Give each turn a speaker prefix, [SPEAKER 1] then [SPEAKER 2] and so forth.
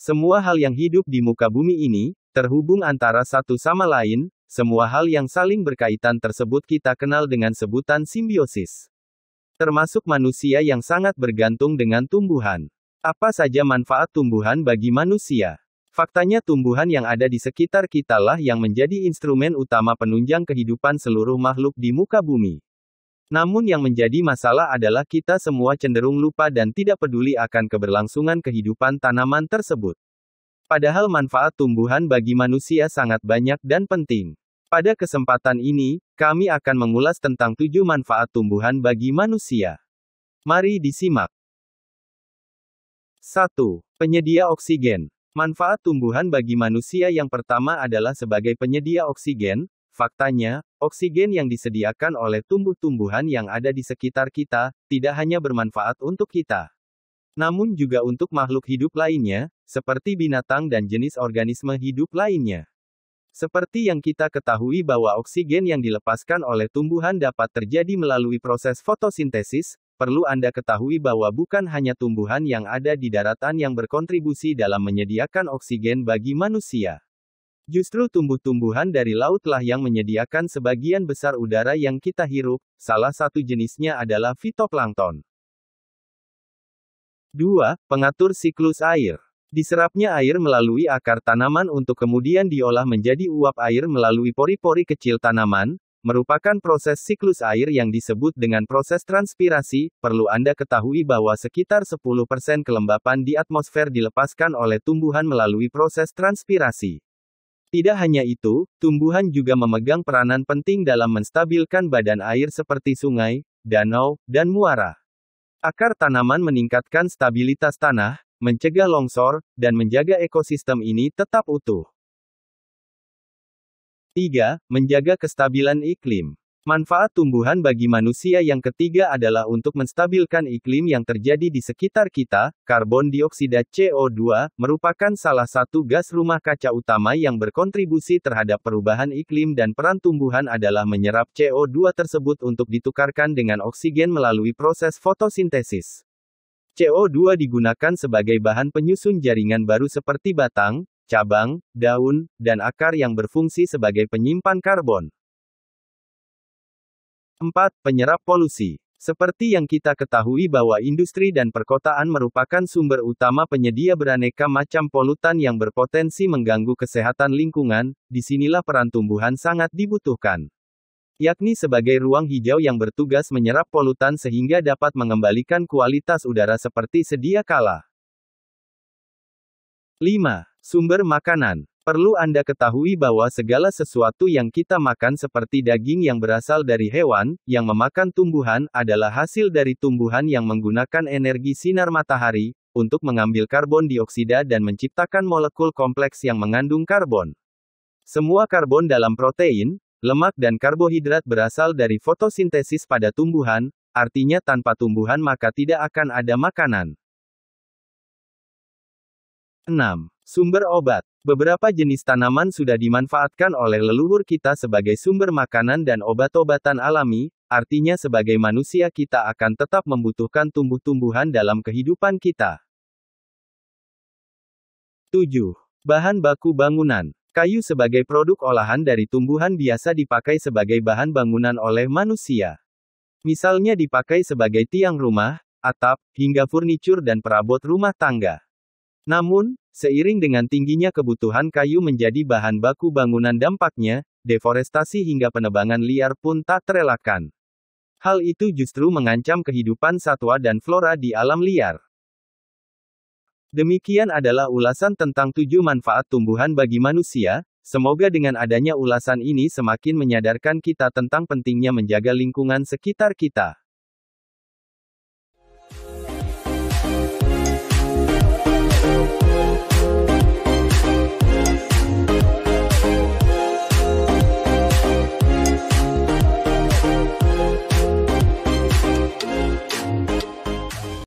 [SPEAKER 1] Semua hal yang hidup di muka bumi ini, terhubung antara satu sama lain, semua hal yang saling berkaitan tersebut kita kenal dengan sebutan simbiosis. Termasuk manusia yang sangat bergantung dengan tumbuhan. Apa saja manfaat tumbuhan bagi manusia? Faktanya tumbuhan yang ada di sekitar kita lah yang menjadi instrumen utama penunjang kehidupan seluruh makhluk di muka bumi. Namun yang menjadi masalah adalah kita semua cenderung lupa dan tidak peduli akan keberlangsungan kehidupan tanaman tersebut. Padahal manfaat tumbuhan bagi manusia sangat banyak dan penting. Pada kesempatan ini, kami akan mengulas tentang 7 manfaat tumbuhan bagi manusia. Mari disimak. 1. Penyedia oksigen. Manfaat tumbuhan bagi manusia yang pertama adalah sebagai penyedia oksigen. Faktanya, oksigen yang disediakan oleh tumbuh-tumbuhan yang ada di sekitar kita, tidak hanya bermanfaat untuk kita, namun juga untuk makhluk hidup lainnya, seperti binatang dan jenis organisme hidup lainnya. Seperti yang kita ketahui bahwa oksigen yang dilepaskan oleh tumbuhan dapat terjadi melalui proses fotosintesis, perlu Anda ketahui bahwa bukan hanya tumbuhan yang ada di daratan yang berkontribusi dalam menyediakan oksigen bagi manusia. Justru tumbuh-tumbuhan dari lautlah yang menyediakan sebagian besar udara yang kita hirup, salah satu jenisnya adalah fitoplankton. 2. Pengatur siklus air. Diserapnya air melalui akar tanaman untuk kemudian diolah menjadi uap air melalui pori-pori kecil tanaman, merupakan proses siklus air yang disebut dengan proses transpirasi. Perlu Anda ketahui bahwa sekitar 10% kelembapan di atmosfer dilepaskan oleh tumbuhan melalui proses transpirasi. Tidak hanya itu, tumbuhan juga memegang peranan penting dalam menstabilkan badan air seperti sungai, danau, dan muara. Akar tanaman meningkatkan stabilitas tanah, mencegah longsor, dan menjaga ekosistem ini tetap utuh. 3. Menjaga kestabilan iklim. Manfaat tumbuhan bagi manusia yang ketiga adalah untuk menstabilkan iklim yang terjadi di sekitar kita. Karbon dioksida CO2 merupakan salah satu gas rumah kaca utama yang berkontribusi terhadap perubahan iklim dan peran tumbuhan adalah menyerap CO2 tersebut untuk ditukarkan dengan oksigen melalui proses fotosintesis. CO2 digunakan sebagai bahan penyusun jaringan baru seperti batang, cabang, daun, dan akar yang berfungsi sebagai penyimpan karbon. 4. Penyerap polusi. Seperti yang kita ketahui bahwa industri dan perkotaan merupakan sumber utama penyedia beraneka macam polutan yang berpotensi mengganggu kesehatan lingkungan, disinilah peran tumbuhan sangat dibutuhkan. Yakni sebagai ruang hijau yang bertugas menyerap polutan sehingga dapat mengembalikan kualitas udara seperti sedia kala. 5. Sumber makanan. Perlu Anda ketahui bahwa segala sesuatu yang kita makan seperti daging yang berasal dari hewan, yang memakan tumbuhan, adalah hasil dari tumbuhan yang menggunakan energi sinar matahari, untuk mengambil karbon dioksida dan menciptakan molekul kompleks yang mengandung karbon. Semua karbon dalam protein, lemak dan karbohidrat berasal dari fotosintesis pada tumbuhan, artinya tanpa tumbuhan maka tidak akan ada makanan. 6. Sumber obat. Beberapa jenis tanaman sudah dimanfaatkan oleh leluhur kita sebagai sumber makanan dan obat-obatan alami, artinya sebagai manusia kita akan tetap membutuhkan tumbuh-tumbuhan dalam kehidupan kita. 7. Bahan baku bangunan. Kayu sebagai produk olahan dari tumbuhan biasa dipakai sebagai bahan bangunan oleh manusia. Misalnya dipakai sebagai tiang rumah, atap, hingga furnitur dan perabot rumah tangga. Namun, seiring dengan tingginya kebutuhan kayu menjadi bahan baku bangunan dampaknya, deforestasi hingga penebangan liar pun tak terelakkan. Hal itu justru mengancam kehidupan satwa dan flora di alam liar. Demikian adalah ulasan tentang 7 manfaat tumbuhan bagi manusia. Semoga dengan adanya ulasan ini semakin menyadarkan kita tentang pentingnya menjaga lingkungan sekitar kita.